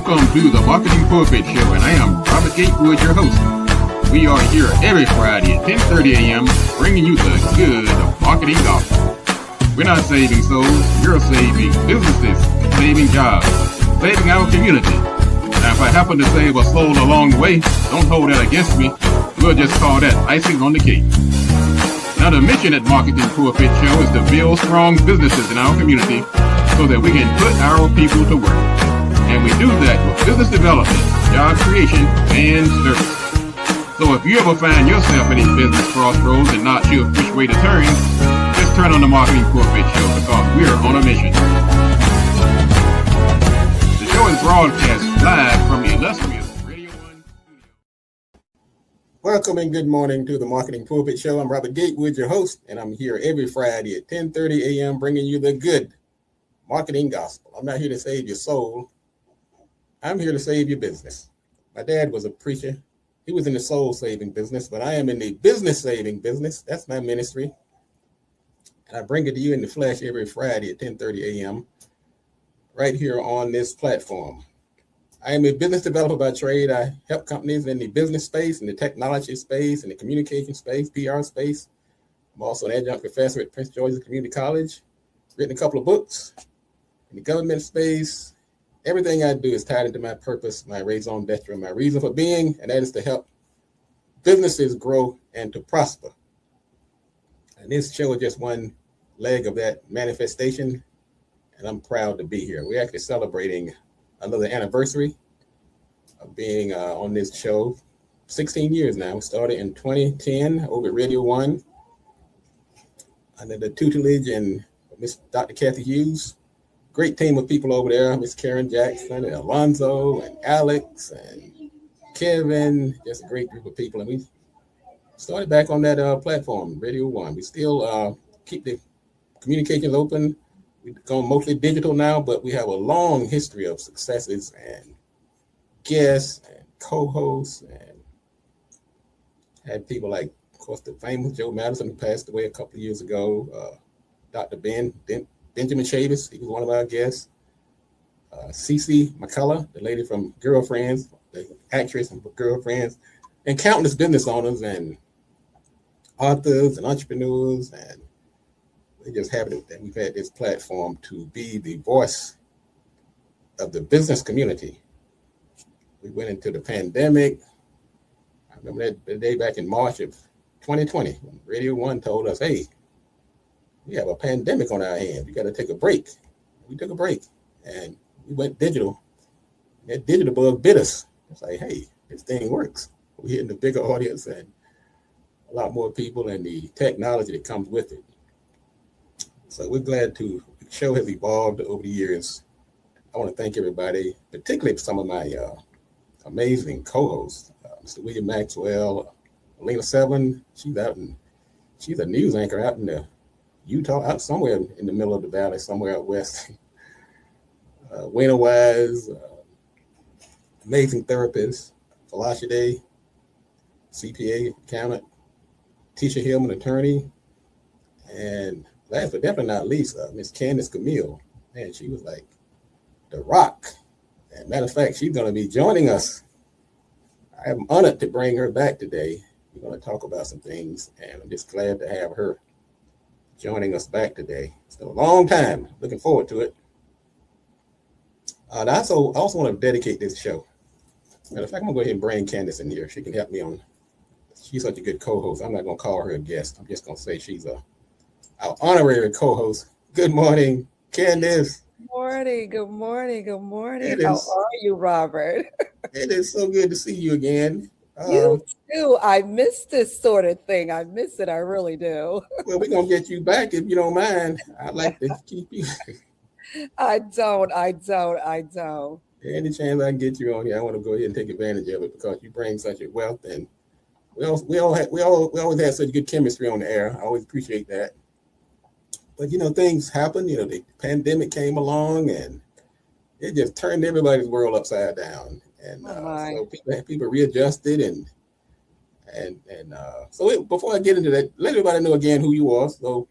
Welcome to the Marketing Pulpit Show, and I am Robert Gatewood, your host. We are here every Friday at 10:30 a.m. bringing you the good of marketing gospel. We're not saving souls, we're saving businesses, saving jobs, saving our community. Now, if I happen to save a soul along the way, don't hold that against me. We'll just call that icing on the cake. Now, the mission at Marketing Pulpit Show is to build strong businesses in our community so that we can put our people to work. And we do that with business development, job creation, and service. So if you ever find yourself in a business crossroads and not sure which way to turn, just turn on the Marketing Pulpit Show because we're on a mission. The show is broadcast live from the illustrious Radio 1 studio. Welcome and good morning to the Marketing Pulpit Show. I'm Robert Gatewood, your host, and I'm here every Friday at 10:30 a.m. bringing you the good marketing gospel. I'm not here to save your soul. I'm here to save your business. My dad was a preacher. He was in the soul-saving business, but I am in the business-saving business. That's my ministry. And I bring it to you in the flesh every Friday at 10:30 a.m. right here on this platform. I am a business developer by trade. I help companies in the business space, in the technology space, in the communication space, PR space. I'm also an adjunct professor at Prince George's Community College. Written a couple of books in the government space. Everything I do is tied into my purpose, my raison d'etre, my reason for being, and that is to help businesses grow and to prosper. And this show is just one leg of that manifestation, and I'm proud to be here. We're actually celebrating another anniversary of being on this show. 16 years now. We started in 2010 over at Radio 1 under the tutelage and Miss Dr. Kathy Hughes. Great team of people over there, Miss Karen Jackson and Alonzo and Alex and Kevin, just a great group of people. And we started back on that platform, Radio 1. We still keep the communications open. We've gone mostly digital now, but we have a long history of successes and guests and co-hosts and had people like, of course, the famous Joe Madison, who passed away a couple of years ago, Dr. Benjamin Chavis, he was one of our guests. Cece McCullough, the lady from Girlfriends, the actress from Girlfriends, and countless business owners and authors and entrepreneurs. And we're just happy that we've had this platform to be the voice of the business community. We went into the pandemic. I remember that day back in March of 2020, when Radio 1 told us, hey, we have a pandemic on our hands. We got to take a break. We took a break and we went digital. That digital bug bit us. It's like, hey, this thing works. We're hitting a bigger audience and a lot more people and the technology that comes with it. So we're glad the show has evolved over the years. I want to thank everybody, particularly some of my amazing co-hosts, Mr. William Maxwell, Elena Seven. She's a news anchor out in the Utah, out somewhere in the middle of the valley, somewhere out west. Wayne Wise, amazing therapist, Felicia Day, CPA, accountant, Tisha Hillman, attorney, and last but definitely not least, Miss Candice Cammile. Man, she was like the rock. And matter of fact, she's going to be joining us. I am honored to bring her back today. We're going to talk about some things, and I'm just glad to have her joining us back today. It's been a long time. Looking forward to it. I also want to dedicate this show. Matter of fact, I'm going to go ahead and bring Candice in here. She can help me on. She's such a good co-host. I'm not going to call her a guest. I'm just going to say she's our honorary co-host. Good morning, Candice. Good morning. How are you, Robert? It is so good to see you again. You too. I miss this sort of thing. I miss it. I really do. Well, we're going to get you back if you don't mind. I'd like to keep you. I don't. Any chance I can get you on here, I want to go ahead and take advantage of it because you bring such a wealth, and we always have such good chemistry on the air. I always appreciate that. But things happen. The pandemic came along, and it just turned everybody's world upside down. And so people readjusted, and so before I get into that, let everybody know again who you are. So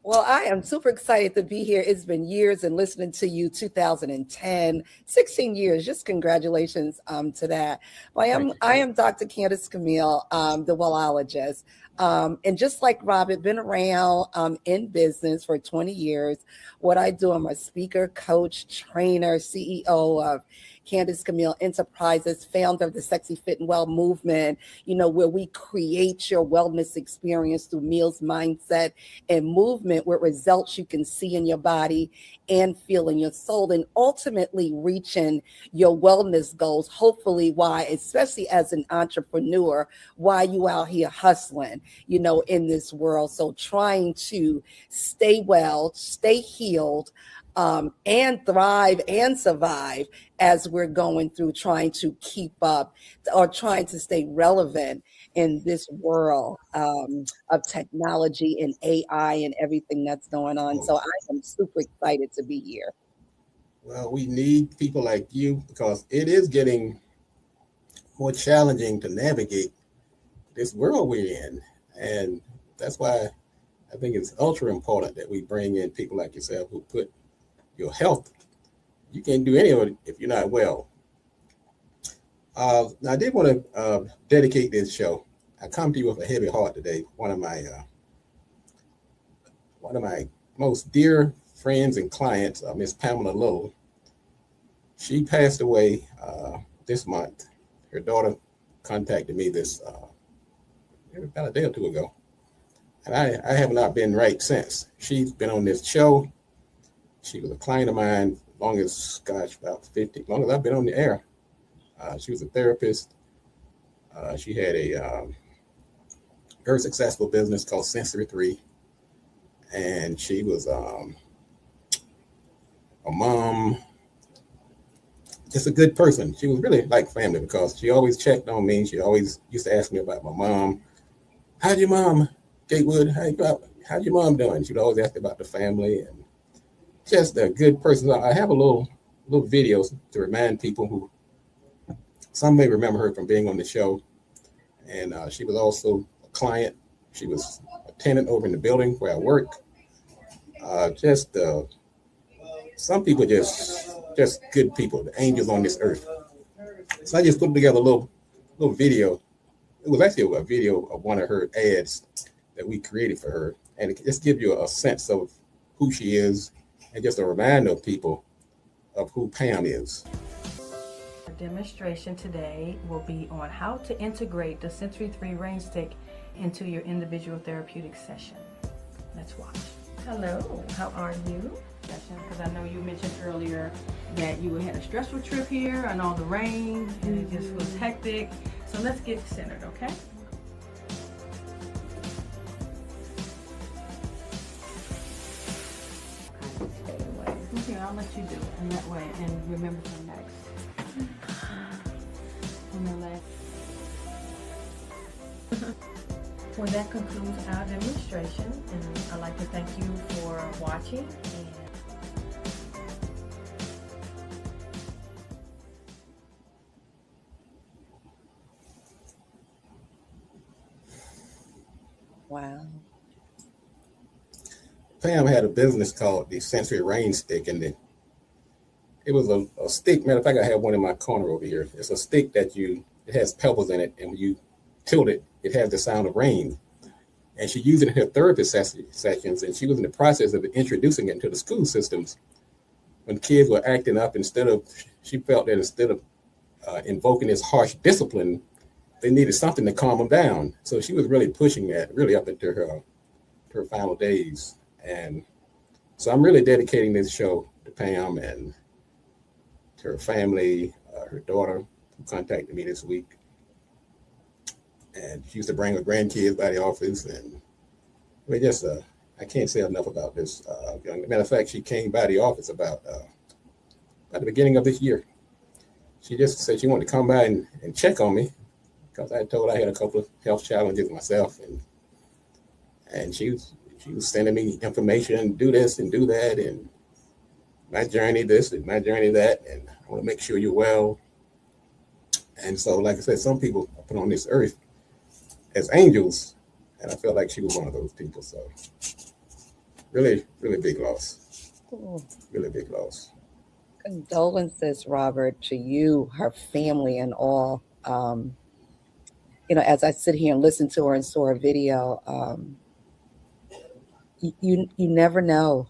Well, I am super excited to be here. It's been years and listening to you 2010, 16 years. Just congratulations to that. Well, Thank you. I am Dr. Candice Cammile, the Wellologist. And just like Robert, been around in business for 20 years. What I do, I'm a speaker, coach, trainer, CEO of Candice Cammile Enterprises, founder of the Sexy Fit and Well movement, where we create your wellness experience through meals, mindset, and movement with results you can see in your body and feel in your soul, and ultimately reaching your wellness goals. Hopefully, why, especially as an entrepreneur, why you out here hustling, in this world. So trying to stay well, stay healed, and thrive and survive as we're going through trying to keep up or trying to stay relevant in this world of technology and AI and everything that's going on. So I am super excited to be here. Well, we need people like you because it is getting more challenging to navigate this world we're in. And that's why I think it's ultra important that we bring in people like yourself who put your health. You can't do any of it if you're not well. Now, I did want to dedicate this show. I come to you with a heavy heart today. One of my most dear friends and clients, Miss Pamela Little, she passed away this month. Her daughter contacted me about a day or two ago, and I have not been right since. She's been on this show. She was a client of mine long as I've been on the air. She was a therapist. She had a very successful business called Sensory 3. And she was a mom, just a good person. She was really like family because she always checked on me. She always used to ask me about my mom. How's your mom, Gatewood? How's your mom doing? She would always ask about the family, and just a good person. I have a little videos to remind people who some may remember her from being on the show. And she was also a client. She was a tenant over in the building where I work. Some people just good people, the angels on this earth. So I just put together a little video. It was actually a video of one of her ads that we created for her. And it just gives you a sense of who she is and just a reminder of people of who Pam is. Our demonstration today will be on how to integrate the Sensory 3 Rain Stick into your individual therapeutic session. Let's watch. Hello, how are you? Because I know you mentioned earlier that you had a stressful trip here and all the rain and it just was hectic. So let's get centered, okay? Stay away. Okay, I'll let you do it in that way and remember to next. On the left. Well, that concludes our demonstration, and I'd like to thank you for watching. Wow. Pam had a business called the Sensory Rain Stick, and it was a stick. Matter of fact, I have one in my corner over here. It's a stick that it has pebbles in it, and when you tilt it, it has the sound of rain. And she used it in her therapist sessions, and she was in the process of introducing it into the school systems. When kids were acting up, she felt that instead of invoking this harsh discipline, they needed something to calm them down. So she was really pushing that, really up into her final days. And so I'm really dedicating this show to Pam and to her family, her daughter, who contacted me this week. And she used to bring her grandkids by the office, and I can't say enough about this. Matter of fact, she came by the office about the beginning of this year. She just said she wanted to come by and check on me because I told her I had a couple of health challenges myself, and she was sending me information, do this and do that, and my journey this and my journey that, and I want to make sure you're well. And so, like I said, some people are put on this earth as angels, and I felt like she was one of those people. So really, really big loss. Ooh. Really big loss. Condolences, Robert, to you, her family, and all. As I sit here and listen to her and saw her video, you never know,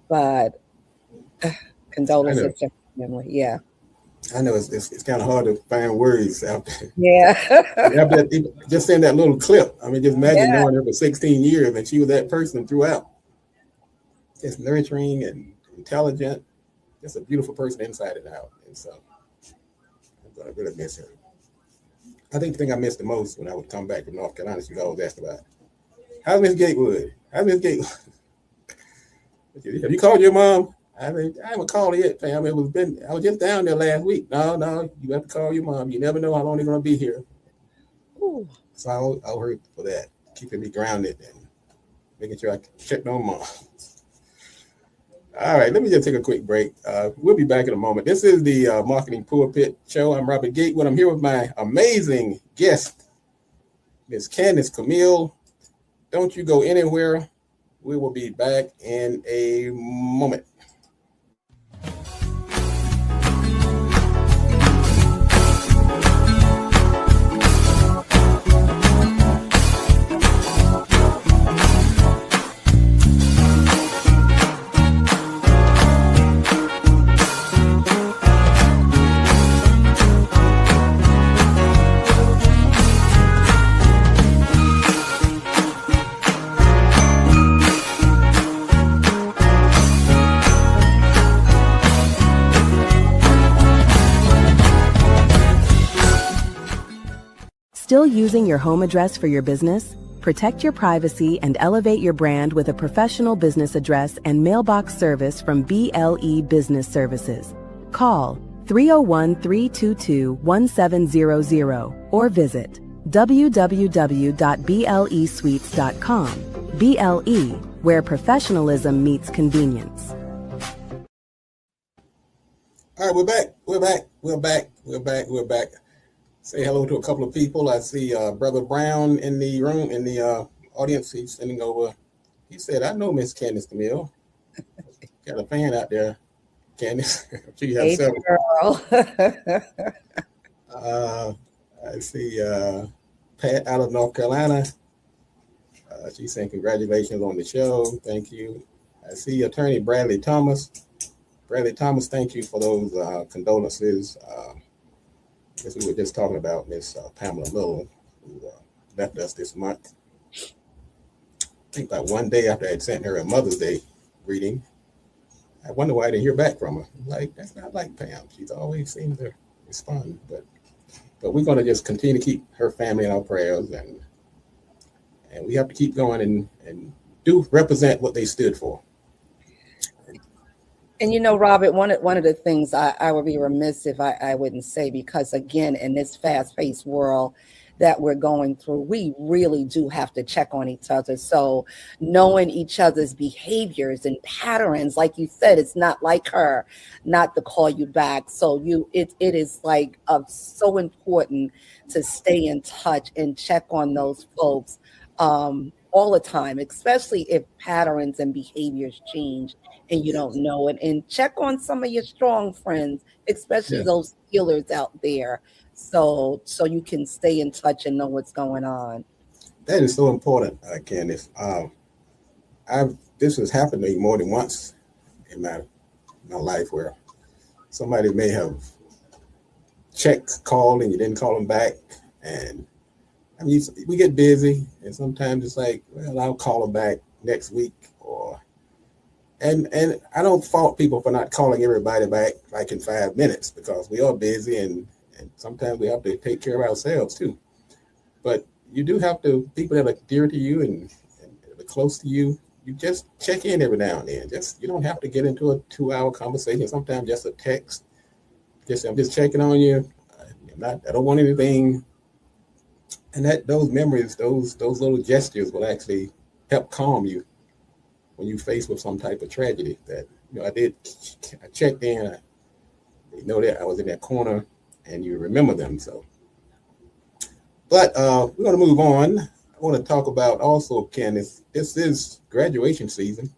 but I know. condolences to her family. Yeah. I know it's kind of hard to find words out there. Yeah. After that, just saying that little clip. I mean, just imagine Yeah. knowing her for 16 years and she was that person throughout. Just nurturing and intelligent. Just a beautiful person inside and out. And so I'm going to really miss her. I think the thing I missed the most when I would come back from North Carolina, she would always ask about, how's Miss Gatewood? How's Miss Gatewood? Have you called your mom? I haven't called her yet, fam. I was just down there last week. No, you have to call your mom. You never know how long they're going to be here. Ooh. So I'll hurt for that, keeping me grounded and making sure I check on mom. All right, let me just take a quick break. We'll be back in a moment. This is the Marketing Pulpit Show. I'm Robert Gatewood. I'm here with my amazing guest, Miss Candice Cammile. Don't you go anywhere. We will be back in a moment. Still using your home address for your business? Protect your privacy and elevate your brand with a professional business address and mailbox service from BLE Business Services. Call 301-322-1700 or visit www.blesuites.com. BLE, where professionalism meets convenience. All right, we're back. Say hello to a couple of people. I see Brother Brown in the room, in the audience. He's sending over. He said, I know Miss Candice Cammile. Got a fan out there, Candice. She has several. Girl. I see Pat out of North Carolina. She's saying congratulations on the show. Thank you. I see Attorney Bradley Thomas. Bradley Thomas, thank you for those condolences. As we were just talking about Miss Pamela Little, who left us this month. I think about one day after I had sent her a Mother's Day greeting, I wonder why I didn't hear back from her. Like, that's not like Pam. She's always seemed to respond. But we're going to just continue to keep her family in our prayers, and we have to keep going and do represent what they stood for. And Robert, one of the things I would be remiss if I wouldn't say, because again, in this fast-paced world that we're going through, we really do have to check on each other. So knowing each other's behaviors and patterns, like you said, it's not like her not to call you back. So it is like so important to stay in touch and check on those folks all the time, especially if patterns and behaviors change and you don't know it, and check on some of your strong friends, especially those healers out there, so you can stay in touch and know what's going on. That is so important, Candice. This has happened to me more than once in my life, where somebody may have called and you didn't call them back, and I mean, we get busy, and sometimes it's like, well, I'll call them back next week, and I don't fault people for not calling everybody back like in 5 minutes, because we are busy, and sometimes we have to take care of ourselves too. But you do have to, people that are dear to you and are close to you, you just check in every now and then. You don't have to get into a 2-hour conversation. Sometimes just a text. I'm just checking on you. I don't want anything. And those memories, those little gestures will actually help calm you when you're faced with some type of tragedy. That I checked in. I know that I was in that corner, and you remember them. So, but we're going to move on. want to talk about also, Candice, this is graduation season.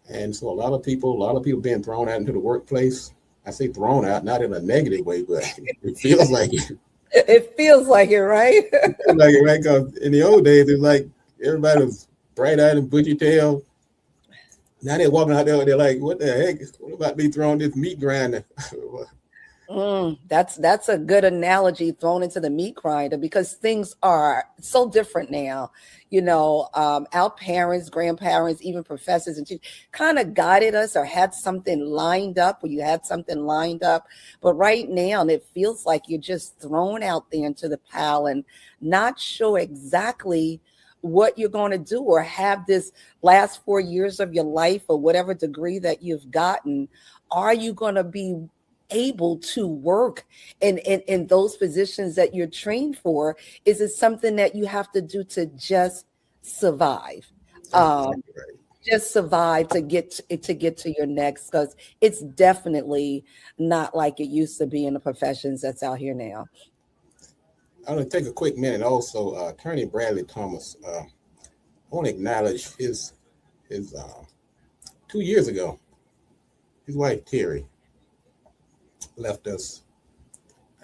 And so a lot of people being thrown out into the workplace. I say thrown out, not in a negative way, but it feels like it. It feels like it, right? It feels like it, right? Because in the old days, it's like everybody was bright-eyed and bushy-tailed. Now they're walking out there, they're like, what the heck? What about me throwing this meat grinder? That's a good analogy, thrown into the meat grinder, because things are so different now. You know, our parents, grandparents, even professors and teachers kind of guided us or had something lined up, or you had something lined up. But right now, it feels like you're just thrown out there into the pile and not sure exactly what you're going to do, or have this last 4 years of your life or whatever degree that you've gotten. Are you going to be able to work in those positions that you're trained for? Is it something that you have to do to just survive? Just survive to get to your next, because it's definitely not like it used to be in the professions that's out here now. I'm going to take a quick minute. Also, Attorney Bradley Thomas, I want to acknowledge his 2 years ago, his wife Terry left us.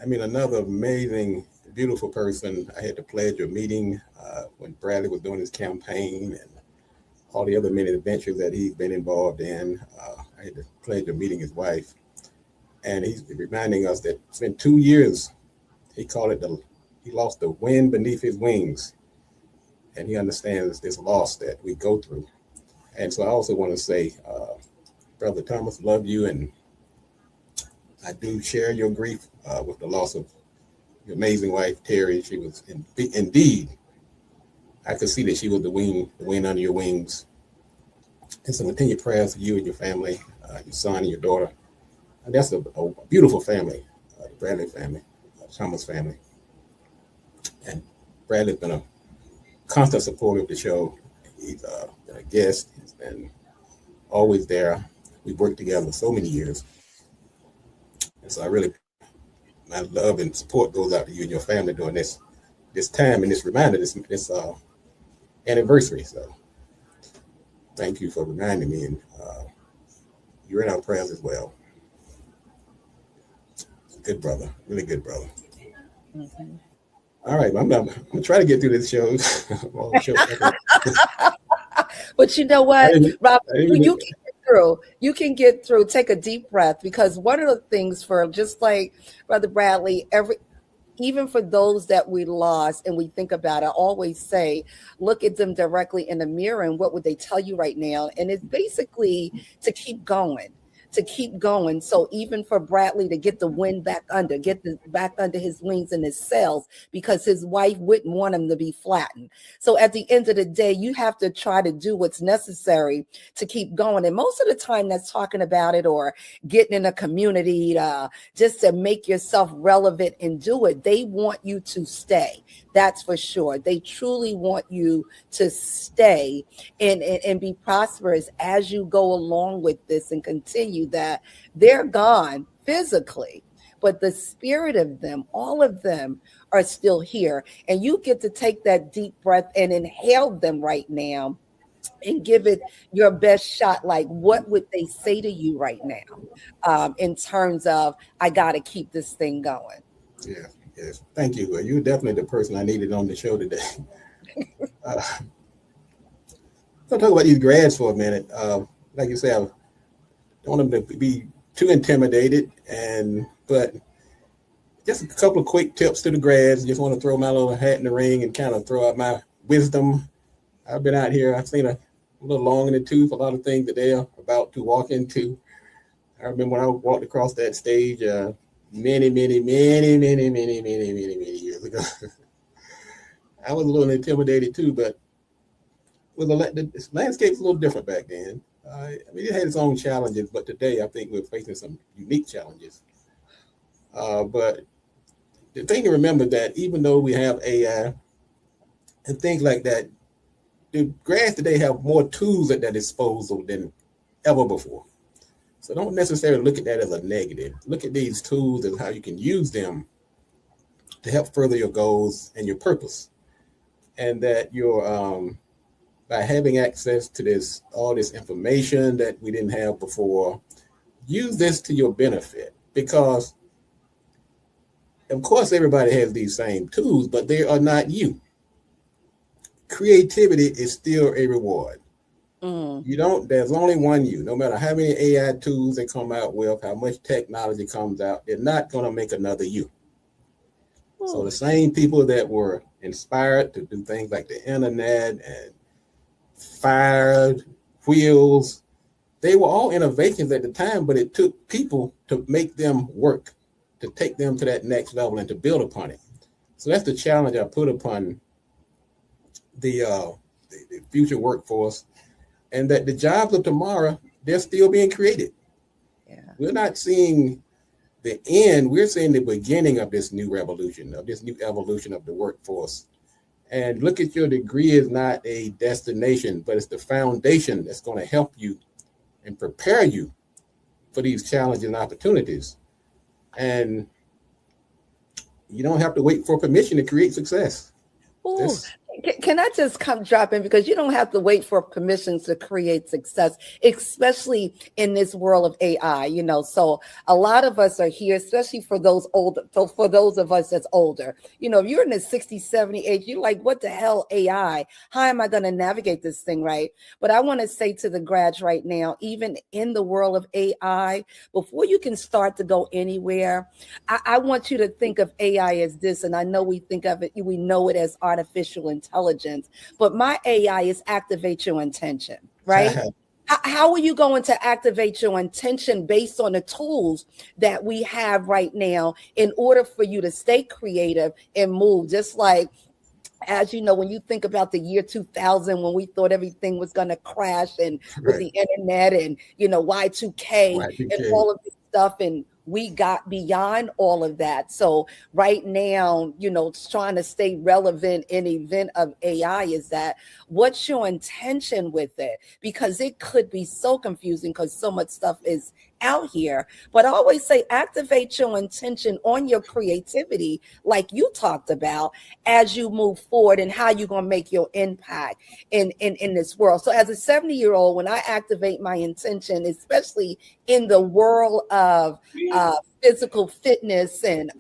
I mean, another amazing, beautiful person. I had the pleasure of meeting when Bradley was doing his campaign and all the other many adventures that he's been involved in. I had the pleasure of meeting his wife, and he's reminding us that it's been 2 years. He called it he lost the wind beneath his wings, and he understands this loss that we go through. And so I also want to say, Brother Thomas, love you, and I do share your grief with the loss of your amazing wife, Terry. She was indeed, I could see that she was the wind under your wings. And so continue prayers for you and your family, your son and your daughter. And that's a beautiful family, the Bradley family, Thomas family. And Bradley's been a constant supporter of the show. He's been a guest. He's been always there. We've worked together so many years. And so my love and support goes out to you and your family during this time and this reminder, this anniversary. So thank you for reminding me, and you're in our prayers as well. Good brother, really good brother. Mm-hmm. All right, I'm gonna try to get through this show. But you know what, Rob, you can get through. Take a deep breath, because one of the things, for just like Brother Bradley, even for those that we lost and we think about it, I always say, look at them directly in the mirror and what would they tell you right now? And it's basically to keep going. So even for Bradley to get the wind back under his wings and his sails, because his wife wouldn't want him to be flattened. So at the end of the day, you have to try to do what's necessary to keep going. And most of the time that's talking about it or getting in a community just to make yourself relevant and do it. They want you to stay. That's for sure. They truly want you to stay and be prosperous as you go along with this and continue that. They're gone physically, but the spirit of them, all of them are still here. And you get to take that deep breath and inhale them right now and give it your best shot. Like, what would they say to you right now in terms of, I got to keep this thing going? Yeah. Yes, thank you. You're definitely the person I needed on the show today. I'll talk about these grads for a minute. Like you say, I don't want them to be too intimidated, but just a couple of quick tips to the grads. Just want to throw my little hat in the ring and kind of throw out my wisdom. I've been out here. I've seen a little long in the tooth, a lot of things that they're about to walk into. I remember when I walked across that stage many years ago. I was a little intimidated too, but the landscape's a little different back then. I mean, it had its own challenges, but today I think we're facing some unique challenges. But the thing to remember that even though we have AI and things like that, the grads today have more tools at their disposal than ever before. So don't necessarily look at that as a negative. Look at these tools and how you can use them to help further your goals and your purpose. and that you're by having access to all this information that we didn't have before, use this to your benefit, because of course everybody has these same tools, but they are not you. Creativity is still a reward. There's only one you. No matter how many AI tools they come out with, how much technology comes out, they're not going to make another you. So the same people that were inspired to do things like the internet and fire wheels, they were all innovations at the time, but it took people to make them work, to take them to that next level and to build upon it. So that's the challenge I put upon the future workforce, and that the jobs of tomorrow, they're still being created. Yeah. We're not seeing the end, we're seeing the beginning of this new revolution, of this new evolution of the workforce. And look at your degree is not a destination, but it's the foundation that's going to help you and prepare you for these challenges and opportunities. And you don't have to wait for permission to create success. Can I just come drop in, because you don't have to wait for permissions to create success, especially in this world of AI, you know. So a lot of us are here, especially for those older, for those of us that's older, you know, if you're in the 60, 70 age, you're like, what the hell, AI? How am I going to navigate this thing, right? But I want to say to the grads right now, even in the world of AI, before you can start to go anywhere, I want you to think of AI as this. And I know we think of it, we know it as artificial intelligence, but my AI is activate your intention, right? How are you going to activate your intention based on the tools that we have right now in order for you to stay creative and move? Just like, as you know, when you think about the year 2000, when we thought everything was going to crash, and with the internet and, you know, Y2K and all of this stuff, and we got beyond all of that. So right now, you know, trying to stay relevant in event of AI is that, what's your intention with it? Because it could be so confusing because so much stuff is out here. But I always say, activate your intention on your creativity, like you talked about, as you move forward and how you're going to make your impact in this world. So as a 70-year-old, when I activate my intention, especially in the world of physical fitness and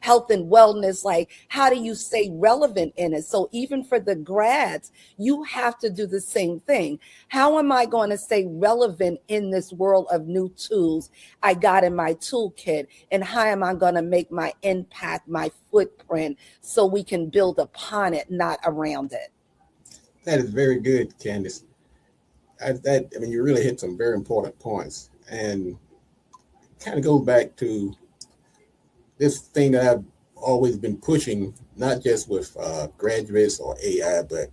health and wellness, like, how do you stay relevant in it? So even for the grads, you have to do the same thing. How am I going to stay relevant in this world of new tools I got in my toolkit? And how am I going to make my impact, my footprint, so we can build upon it, not around it? That is very good, Candice. I mean, you really hit some very important points, and kind of goes back to this thing that I've always been pushing, not just with graduates or AI, but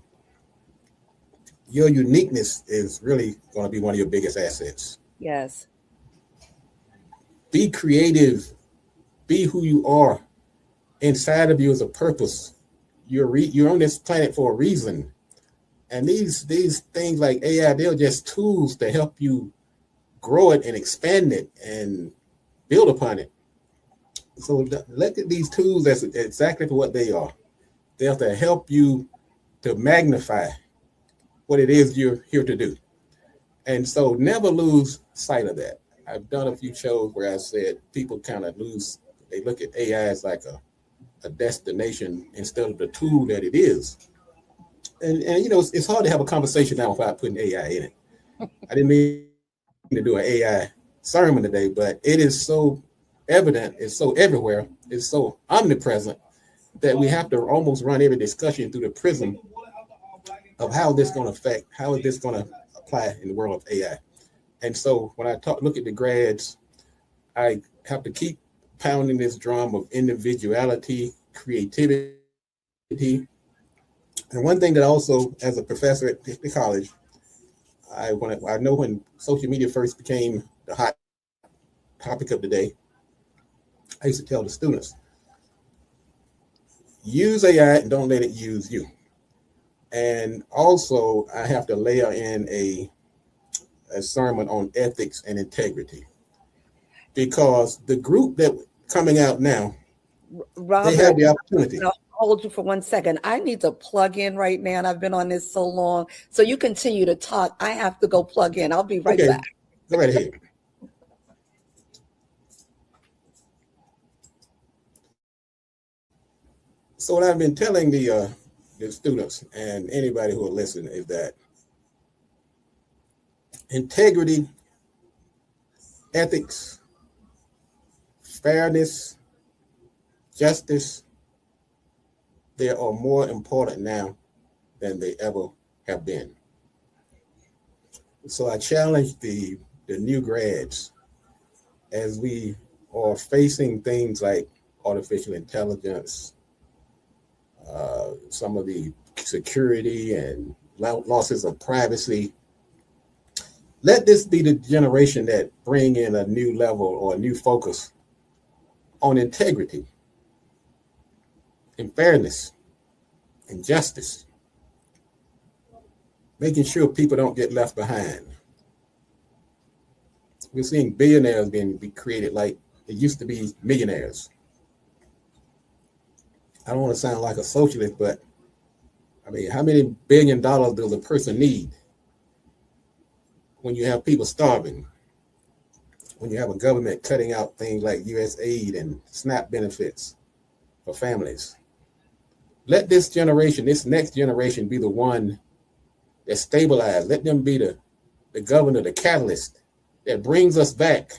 your uniqueness is really going to be one of your biggest assets. Yes. Be creative. Be who you are. Inside of you is a purpose. You're on this planet for a reason. And these things like AI, they're just tools to help you grow it and expand it and build upon it. So look at these tools as exactly for what they are. They have to help you to magnify what it is you're here to do. And so never lose sight of that. I've done a few shows where I said people kind of they look at AI as like a destination instead of the tool that it is. And you know, it's hard to have a conversation now without putting AI in it. I didn't mean to do an AI sermon today, but it is so evident, it's so everywhere, it's so omnipresent that we have to almost run every discussion through the prism of how this going to affect, how is this going to apply in the world of AI. And so when I look at the grads, I have to keep pounding this drum of individuality, creativity. And one thing that also, as a professor at the college, I know when social media first became the hot topic of the day, I used to tell the students, use AI and don't let it use you. And also, I have to layer in a sermon on ethics and integrity, because the group that coming out now, Robert, they have the opportunity. hold you for 1 second. I need to plug in right now, and I've been on this so long. So you continue to talk. I have to go plug in. I'll be right back. Go right ahead. So what I've been telling the students and anybody who are listening is that integrity, ethics, fairness, justice, they are more important now than they ever have been. So I challenge the new grads as we are facing things like artificial intelligence, some of the security and losses of privacy. Let this be the generation that bring in a new level or a new focus on integrity and fairness and justice, making sure people don't get left behind. We're seeing billionaires being created like it used to be millionaires. I don't want to sound like a socialist, but I mean, how many $1 billion does a person need when you have people starving, when you have a government cutting out things like U.S. aid and SNAP benefits for families? Let this generation, this next generation, be the one that stabilizes. Let them be the governor, the catalyst that brings us back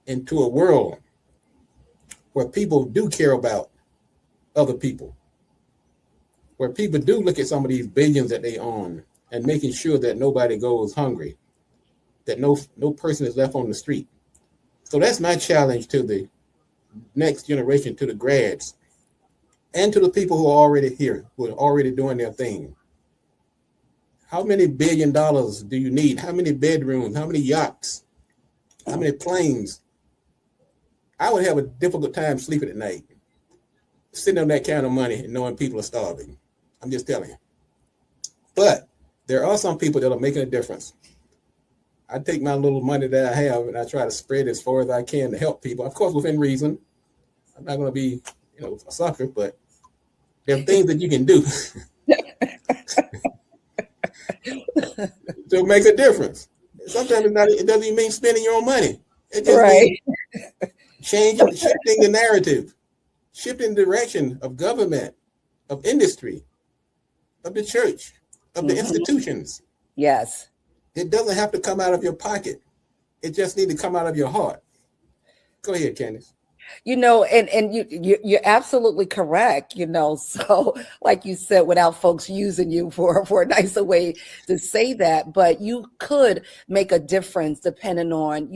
into a world where people do care about other people, where people do look at some of these billions that they own and making sure that nobody goes hungry, that no person is left on the street. So that's my challenge to the next generation, to the grads, and to the people who are already here, who are already doing their thing. How many $1 billion do you need? How many bedrooms? How many yachts? How many planes? I would have a difficult time sleeping at night, sitting on that kind of money and knowing people are starving. I'm just telling you. But there are some people that are making a difference. I take my little money that I have and I try to spread as far as I can to help people, of course, within reason. I'm not going to be, a sucker, but there are things that you can do to make a difference. Sometimes it doesn't even mean spending your own money. It just means shifting the narrative, shifting the direction of government, of industry, of the church, of the institutions. Yes. It doesn't have to come out of your pocket. It just needs to come out of your heart. Go ahead, Candice. And you're absolutely correct, so like you said, without folks using you for a nicer way to say that, but you could make a difference depending on,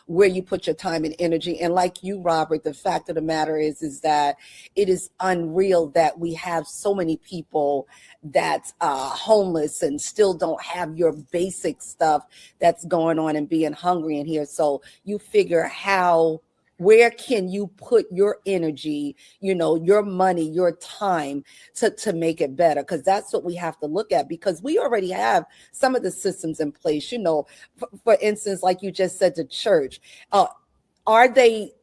where you put your time and energy. And like you, Robert, the fact of the matter is that it is unreal that we have so many people that's homeless and still don't have your basic stuff that's going on and being hungry in here. So you figure where can you put your energy, your money, your time to make it better? Because that's what we have to look at, because we already have some of the systems in place. For instance, like you just said, the church, are they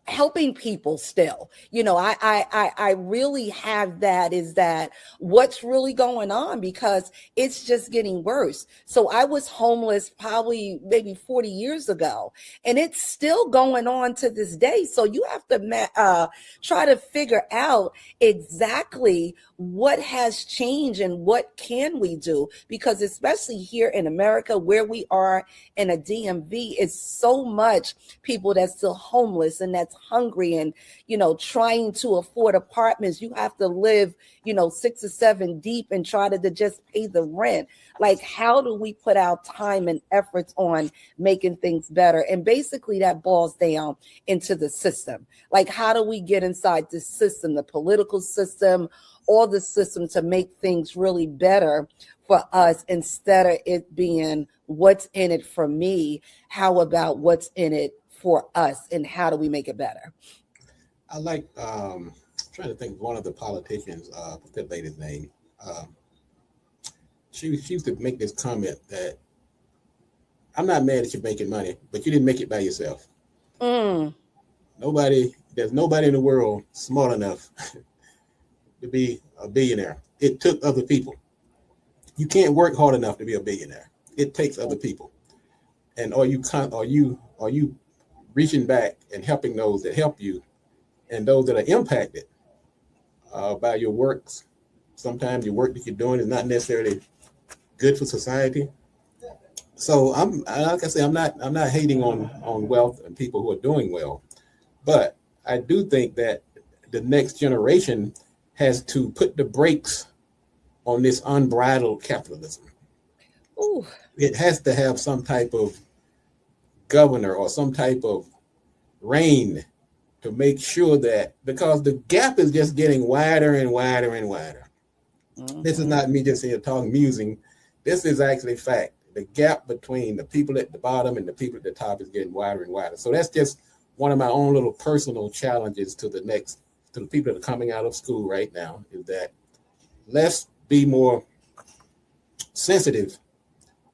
helping people still? I really have that, is that what's really going on, because it's just getting worse. So I was homeless probably maybe 40 years ago, and it's still going on to this day. So you have to try to figure out exactly what has changed and what can we do, because especially here in America, where we are in a DMV, is so much people that's still homeless and that's hungry and, trying to afford apartments. You have to live, 6 or 7 deep and try to just pay the rent. Like, how do we put our time and efforts on making things better? And basically that boils down into the system. Like, how do we get inside the system, the political system, all the system, to make things really better for us, instead of it being what's in it for me? How about what's in it for us, and how do we make it better? I like trying to think of one of the politicians, that lady's name. She used to make this comment that, I'm not mad at you making money, but you didn't make it by yourself. There's nobody in the world smart enough to be a billionaire. It took other people. You can't work hard enough to be a billionaire. It takes other people. And are you reaching back and helping those that help you, and those that are impacted by your works? Sometimes your work that you're doing is not necessarily good for society. So like I say, I'm not hating on wealth and people who are doing well, but I do think that the next generation has to put the brakes on this unbridled capitalism. Ooh. It has to have some type of governor or some type of rein to make sure that, because the gap is just getting wider and wider and wider. Mm-hmm. This is not me just here talking musing. This is actually fact. The gap between the people at the bottom and the people at the top is getting wider and wider. So that's just one of my own little personal challenges to the people that are coming out of school right now, is that let's be more sensitive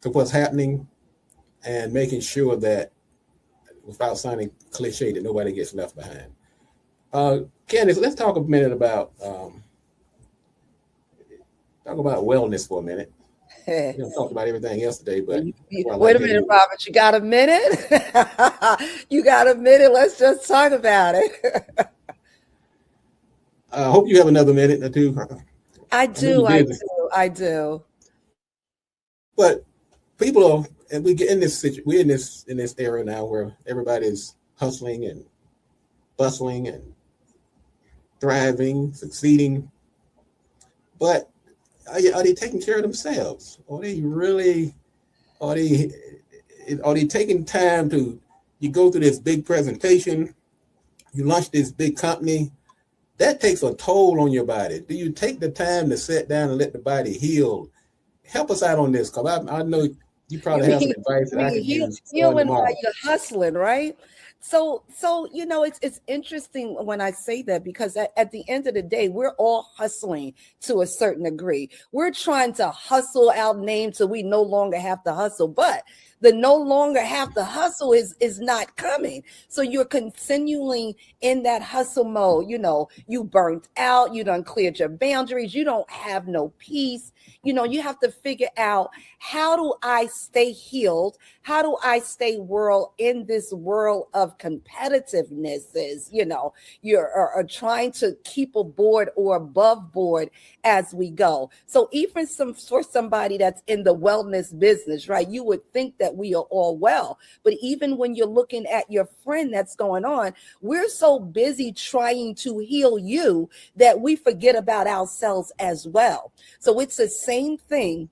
to what's happening and making sure that, without sounding cliche, that nobody gets left behind. Candice, let's talk a minute about wellness for a minute. We talked about everything yesterday, but wait a minute, Robert. You got a minute? You got a minute? Let's just talk about it. I hope you have another minute or two. I do. But people are, and we get in this situation. We're in this era now where everybody's hustling and bustling and thriving, succeeding. But are they taking care of themselves? Are they taking time to, you go through this big presentation, you launch this big company, that takes a toll on your body. Do you take the time to sit down and let the body heal? Help us out on this, because I know you probably have some advice that I can use. Healing while you're hustling, right? So it's interesting when I say that, because at the end of the day, we're all hustling to a certain degree. We're trying to hustle our name so we no longer have to hustle, but the no longer have to hustle is not coming. So you're continuing in that hustle mode. You burnt out, you done cleared your boundaries, you don't have no peace. You have to figure out, how do I stay healed? How do I stay in this world of competitiveness? You're trying to keep aboard or above board as we go. So even for somebody that's in the wellness business, right, you would think that we are all well. But even when you're looking at your friend that's going on, we're so busy trying to heal you that we forget about ourselves as well. So it's the same thing.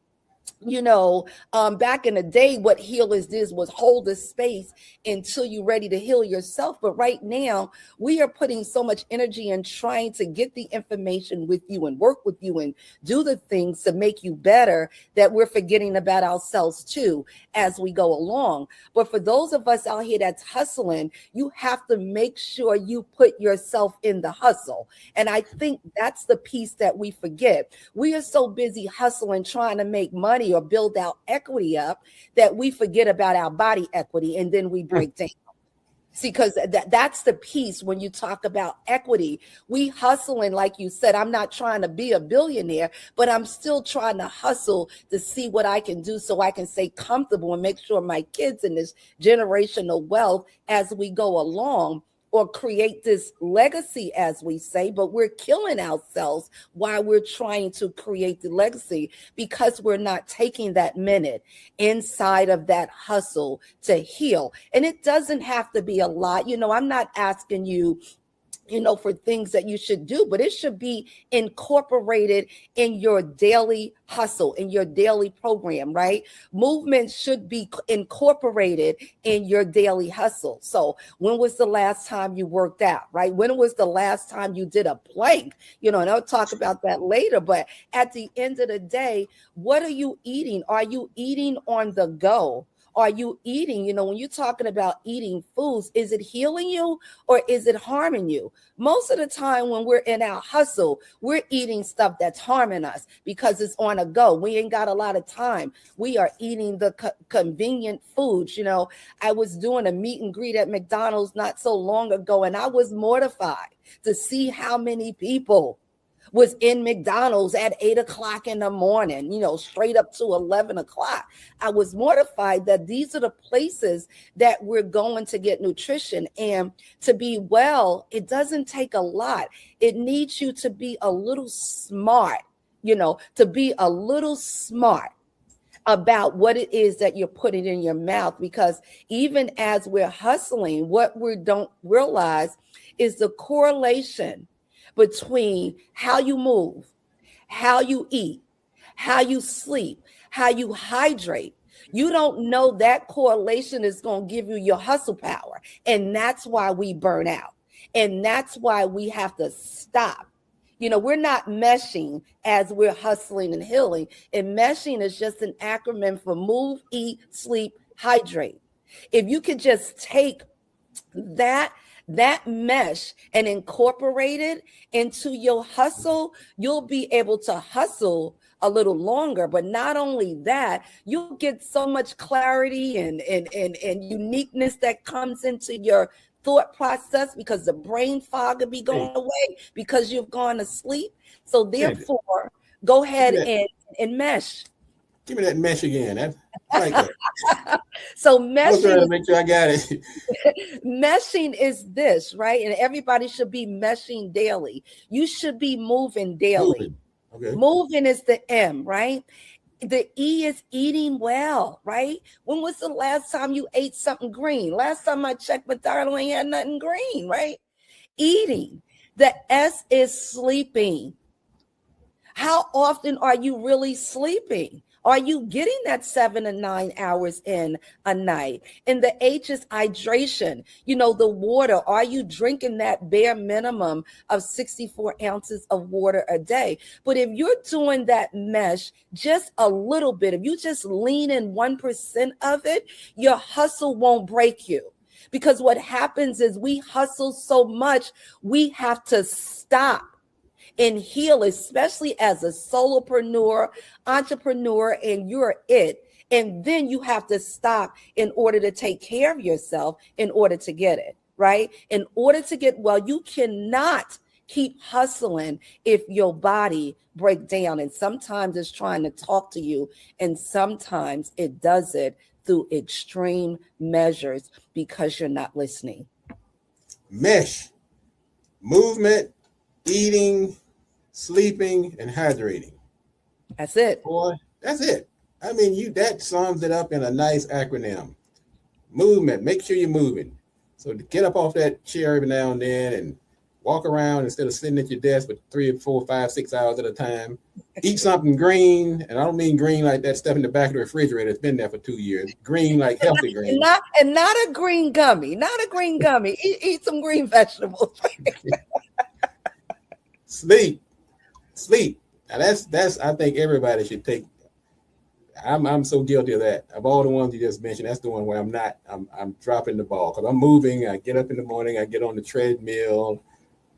Back in the day, what healers did was hold the space until you're ready to heal yourself. But right now, we are putting so much energy in trying to get the information with you and work with you and do the things to make you better, that we're forgetting about ourselves too as we go along. But for those of us out here that's hustling, you have to make sure you put yourself in the hustle. And I think that's the piece that we forget. We are so busy hustling, trying to make money or build our equity up, that we forget about our body equity, and then we break down. See, because that's the piece when you talk about equity. We hustling, like you said, I'm not trying to be a billionaire, but I'm still trying to hustle to see what I can do so I can stay comfortable and make sure my kids in this generational wealth as we go along, or create this legacy, as we say. But we're killing ourselves while we're trying to create the legacy, because we're not taking that minute inside of that hustle to heal. And it doesn't have to be a lot. I'm not asking you, for things that you should do, but it should be incorporated in your daily hustle, in your daily program, right? Movement should be incorporated in your daily hustle. So when was the last time you worked out, right? When was the last time you did a plank? And I'll talk about that later, but at the end of the day, what are you eating? Are you eating on the go? Are you eating, when you're talking about eating foods, is it healing you or is it harming you? Most of the time when we're in our hustle, we're eating stuff that's harming us because it's on a go. We ain't got a lot of time. We are eating the convenient foods. I was doing a meet and greet at McDonald's not so long ago, and I was mortified to see how many people was in McDonald's at 8 o'clock in the morning, straight up to 11 o'clock. I was mortified that these are the places that we're going to get nutrition. And to be well, it doesn't take a lot. It needs you to be a little smart, to be a little smart about what it is that you're putting in your mouth. Because even as we're hustling, what we don't realize is the correlation between how you move, how you eat, how you sleep, how you hydrate. You don't know that correlation is going to give you your hustle power. And that's why we burn out. And that's why we have to stop. We're not meshing as we're hustling and healing. And meshing is just an acronym for move, eat, sleep, hydrate. If you could just take that mesh and incorporate it into your hustle, you'll be able to hustle a little longer. But not only that, you'll get so much clarity and uniqueness that comes into your thought process, because the brain fog will be going away because you've gone to sleep. So therefore, go ahead and mesh. Give me that mesh again. That's right there. So meshing, make sure I got it. Meshing is this, right? And everybody should be meshing daily. You should be moving daily. Okay. Moving is the M, right? The E is eating well, right? When was the last time you ate something green? Last time I checked, my darling ain't had nothing green, right? Eating. The S is sleeping. How often are you really sleeping? Are you getting that 7 to 9 hours in a night? And the H is hydration. The water. Are you drinking that bare minimum of 64 ounces of water a day? But if you're doing that mesh just a little bit, if you just lean in 1% of it, your hustle won't break you. Because what happens is we hustle so much, we have to stop and heal, especially as a solopreneur, entrepreneur, and you're it. And then you have to stop in order to take care of yourself in order to get it, right? In order to get well, you cannot keep hustling if your body breaks down. And sometimes it's trying to talk to you, and sometimes it does it through extreme measures because you're not listening. Mesh, movement, eating, sleeping, and hydrating. That's it. Boy, that's it. I mean, that sums it up in a nice acronym. Movement, make sure you're moving. So to get up off that chair every now and then and walk around instead of sitting at your desk for 3 or 4, 5, 6 hours at a time. Eat something green, and I don't mean green like that stuff in the back of the refrigerator that's been there for 2 years. Green like healthy green. Not a green gummy. Not a green gummy. Eat some green vegetables. Sleep. Now that's I think everybody should take. I'm so guilty of that. Of all the ones you just mentioned, that's the one where I'm dropping the ball, because I'm moving. I get up in the morning, I get on the treadmill,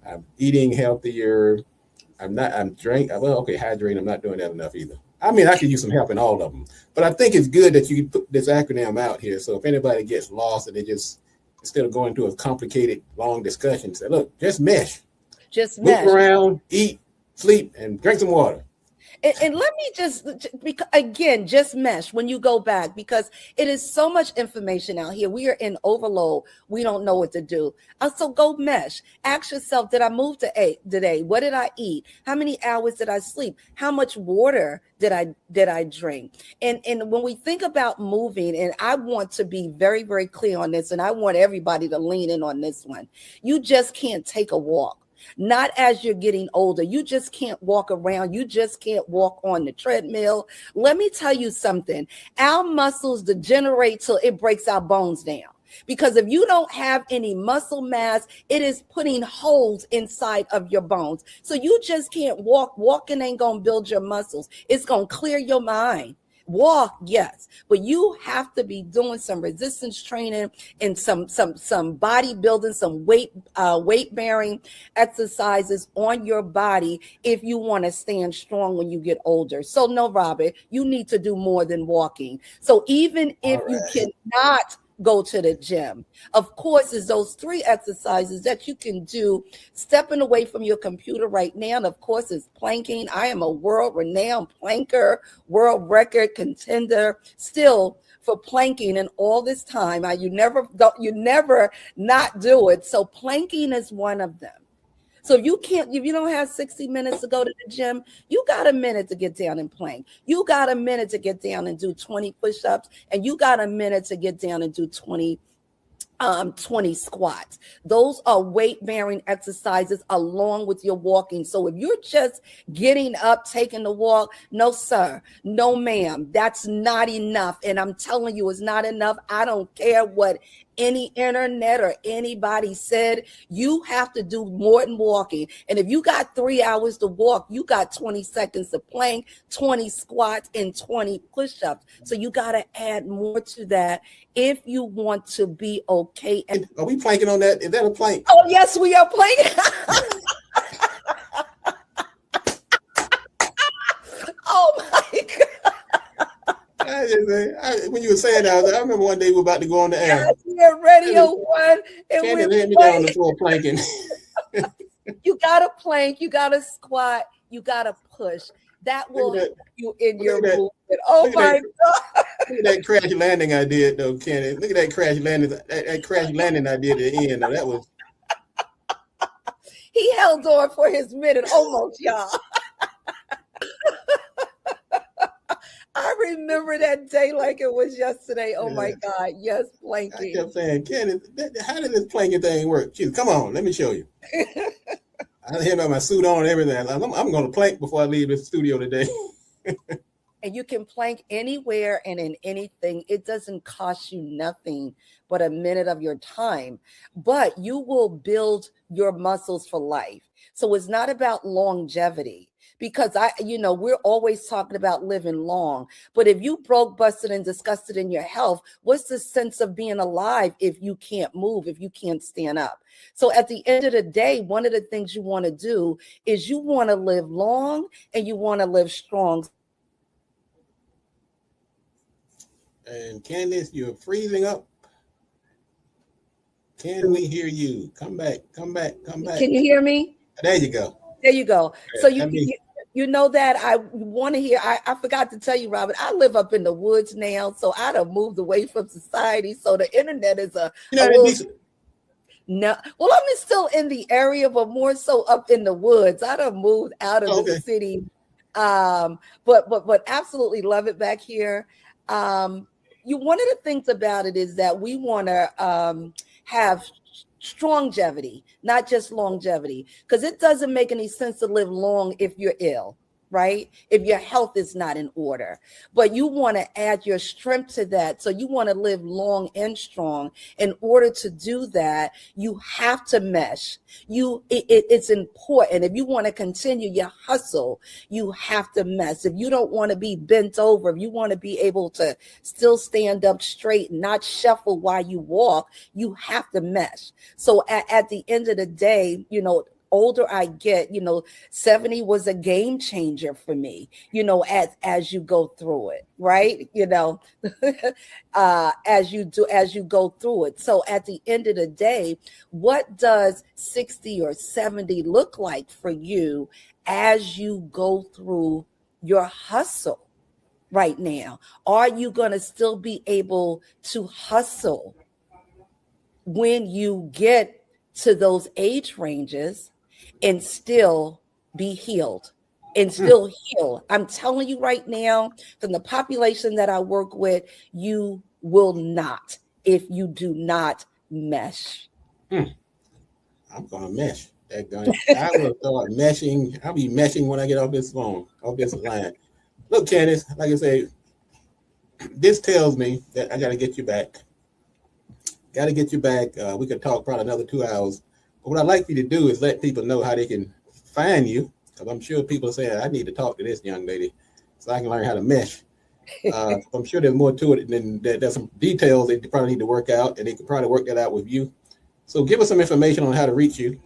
I'm eating healthier. Hydrating. I'm not doing that enough either. I mean, I could use some help in all of them, but I think it's good that you put this acronym out here. So if anybody gets lost and they just, instead of going through a complicated, long discussion, say, look, just mesh. Move around, eat, sleep, and drink some water. And let me just mesh when you go back, because it is so much information out here. We are in overload. We don't know what to do. So go mesh. Ask yourself, did I move today? What did I eat? How many hours did I sleep? How much water did I drink? And when we think about moving, and I want to be very, very clear on this, and I want everybody to lean in on this one. You just can't take a walk. Not as you're getting older. You just can't walk around. You just can't walk on the treadmill. Let me tell you something. Our muscles degenerate till it breaks our bones down. Because if you don't have any muscle mass, it is putting holes inside of your bones. So you just can't walk. Walking ain't going to build your muscles. It's going to clear your mind. Walk, yes, but you have to be doing some resistance training and some bodybuilding, some weight bearing exercises on your body if you want to stand strong when you get older. So no, Robert, you need to do more than walking. So even if you cannot go to the gym. Of course, is those 3 exercises that you can do stepping away from your computer right now. And of course, is planking. I am a world-renowned planker, world record contender still for planking, and all this time you never not do it. So planking is one of them. So if you don't have 60 minutes to go to the gym, you got a minute to get down and plank. You got a minute to get down and do 20 push-ups, and you got a minute to get down and do 20 squats. Those are weight-bearing exercises along with your walking. So if you're just getting up, taking the walk, no, sir, no, ma'am, that's not enough. And I'm telling you, it's not enough. I don't care what any internet or anybody said. You have to do more than walking. And if you got 3 hours to walk, you got 20 seconds to plank, 20 squats, and 20 push-ups. So you got to add more to that if you want to be okay. And are we planking on that? Is that a plank? Oh, yes, we are planking. Oh, my God. When you were saying that, I remember one day we were about to go on the air. Yeah, Radio 1. And Candy laid me down on the floor planking. You got to plank, you got to squat, you got to push. That will help you in your movement. Oh, my God. Look at that crash landing I did, though, Candy. Look at that crash landing. That crash landing I did at the end. Now, that was. He held on for his minute, almost, y'all. I remember that day like it was yesterday. Oh, my God. Yes, planking. I kept saying, Candy, how did this planking thing work? She said, come on, let me show you. I had my suit on and everything. I'm going to plank before I leave the studio today. And you can plank anywhere and in anything. It doesn't cost you nothing but a minute of your time, but you will build your muscles for life. So it's not about longevity, because we're always talking about living long. But if you broke, busted, and disgusted in your health, what's the sense of being alive if you can't move, if you can't stand up? So at the end of the day, one of the things you want to do is you want to live long and you want to live strong. And Candice, you're freezing up. Can we hear you? Come back. Can you hear me? There you go. There you go. So you know that I want to hear. I forgot to tell you, Robert, I live up in the woods now, so I done moved away from society. So the internet is no. Well, I'm still in the area, but more so up in the woods. I done moved out of the city, but absolutely love it back here. One of the things about it is that we want to have strongevity, not just longevity, because it doesn't make any sense to live long if you're ill, right? If your health is not in order, but you want to add your strength to that. So you want to live long and strong. In order to do that, you have to mesh. It's important. If you want to continue your hustle, you have to mesh. If you don't want to be bent over, if you want to be able to still stand up straight and not shuffle while you walk, you have to mesh. So at the end of the day, older I get, 70 was a game changer for me, as you go through it, right? As you go through it. So at the end of the day, what does 60 or 70 look like for you as you go through your hustle right now? Are you going to still be able to hustle when you get to those age ranges and still be healed and still heal? I'm telling you right now, from the population that I work with, you will not if you do not mesh. I'm going to mesh. I will start meshing. I'll be meshing when I get off this phone, off this line. Look, Candice, like I say, this tells me that I got to get you back. We could talk probably another 2 hours. But what I'd like you to do is let people know how they can find you, because I'm sure people are saying, I need to talk to this young lady so I can learn how to mesh. I'm sure there's more to it than that. There's some details they probably need to work out, and they could probably work that out with you. So give us some information on how to reach you.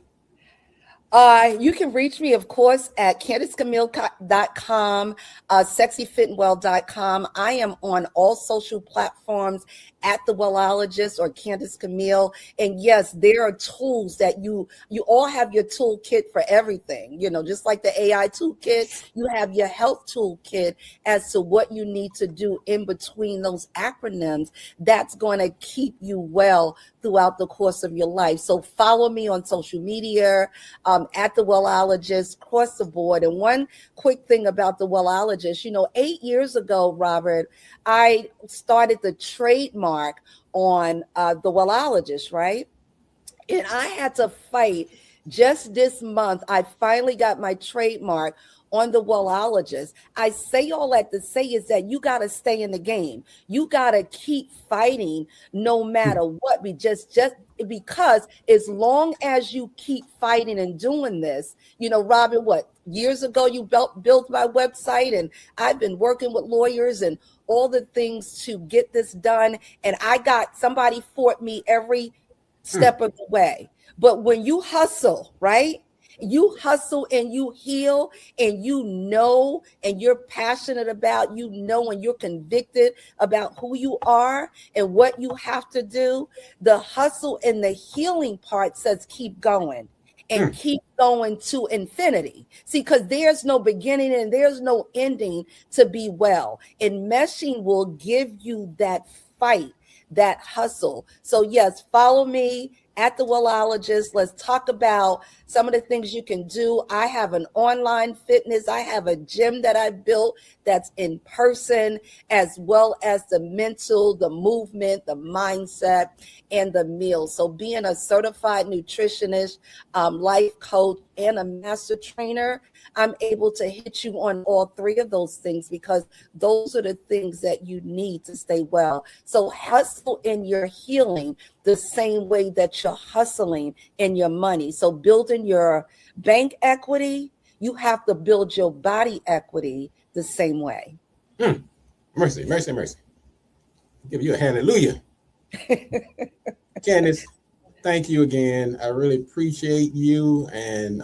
You can reach me, of course, at CandiceCammile.com, sexyfitandwell.com. I am on all social platforms at the Wellologist or Candice Cammile. And yes, there are tools that you all have your toolkit for everything. Just like the AI toolkit, you have your health toolkit as to what you need to do in between those acronyms that's going to keep you well throughout the course of your life. So follow me on social media, at the Wellologist, across the board. And one quick thing about the Wellologist, 8 years ago, Robert, I started the trademark on the Wellologist, right? And I had to fight just this month. I finally got my trademark on the Wellologist. I say all that to say is that you got to stay in the game. You got to keep fighting no matter what. Just because as long as you keep fighting and doing this, Robin, what years ago you built my website, and I've been working with lawyers and all the things to get this done. And I got somebody fought me every step of the way. But when you hustle, right? You hustle and you heal and and you're passionate about, and you're convicted about who you are and what you have to do. The hustle and the healing part says keep going and keep going to infinity. See, because there's no beginning and there's no ending to be well. And meshing will give you that fight, that hustle. So yes, follow me at the Wellologist. Let's talk about some of the things you can do. I have an online fitness. I have a gym that I built that's in person, as well as the mental, the movement, the mindset, and the meals. So being a certified nutritionist, life coach, and a master trainer, I'm able to hit you on all three of those things because those are the things that you need to stay well. So hustle in your healing the same way that you're hustling in your money. So building your bank equity, you have to build your body equity the same way. Mercy, mercy, mercy. Give you a hallelujah. Candice, thank you again. I really appreciate you, and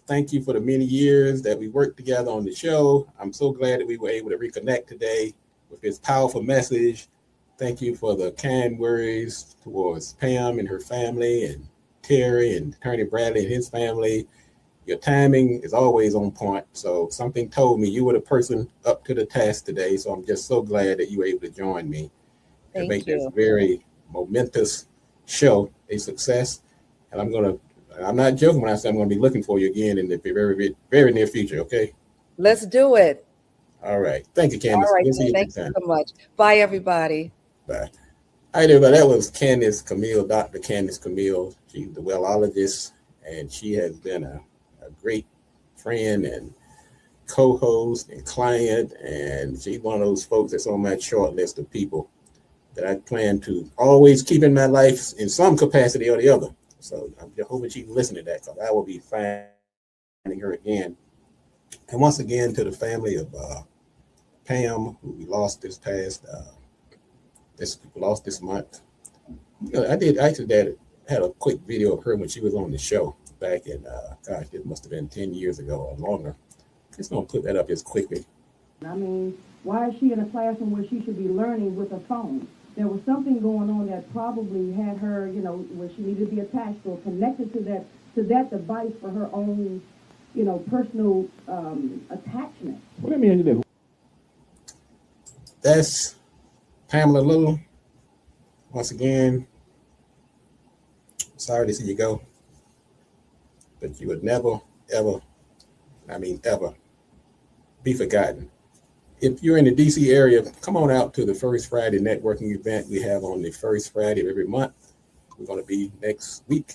thank you for the many years that we worked together on the show. I'm so glad that we were able to reconnect today with this powerful message. Thank you for the kind words towards Pam and her family, and Terry and Attorney Bradley and his family. Your timing is always on point. So something told me you were the person up to the task today. So I'm just so glad that you were able to join me and make this very momentous show a success. And I'm not joking when I say I'm going to be looking for you again in the very, very near future. Okay. Let's do it. All right. Thank you, Candice. All right. Thank you so much. Bye, everybody. Bye. All right, everybody. That was Candice Cammile, Dr. Candice Cammile. She's the Wellologist, and she has been a great friend and co-host and client, and she's one of those folks that's on my short list of people that I plan to always keep in my life in some capacity or the other. So I'm just hoping she can listen to that, because I will be finding her again. And once again, to the family of Pam, who we lost this month. I had a quick video of her when she was on the show back in, it must have been 10 years ago or longer. Just gonna put that up just quickly. I mean, why is she in a classroom where she should be learning with a phone? There was something going on that probably had her, where she needed to be attached or connected to that device for her own, personal attachment. What do you mean? That's Pamela Little. Once again, sorry to see you go, but you would never, ever, ever be forgotten. If you're in the DC area, come on out to the First Friday networking event we have on the first Friday of every month. We're going to be next week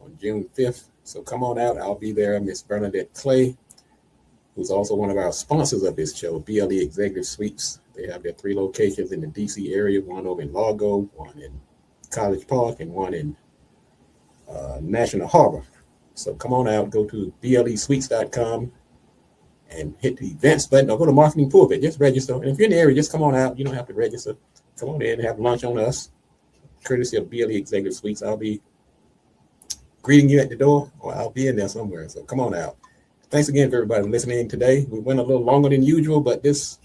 on June 5th. So come on out. I'll be there. Miss Bernadette Clay, who's also one of our sponsors of this show, BLE Executive Suites. They have their 3 locations in the DC area, one over in Largo, one in College Park, and one in National Harbor. So come on out, go to blesuites.com and hit the events button, or go to Marketing Pulpit. Just register. And if you're in the area, just come on out. You don't have to register. Come on in and have lunch on us, courtesy of BLE Executive Suites. I'll be greeting you at the door, or I'll be in there somewhere. So come on out. Thanks again for everybody listening today. We went a little longer than usual, but this,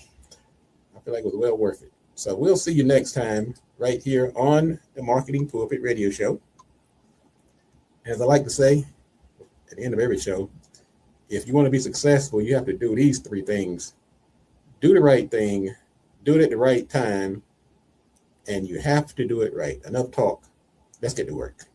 I feel like, was well worth it. So we'll see you next time. right here on the Marketing Pulpit Radio Show. As I like to say at the end of every show, if you want to be successful, you have to do these three things. Do the right thing, do it at the right time, and you have to do it right. Enough talk. Let's get to work.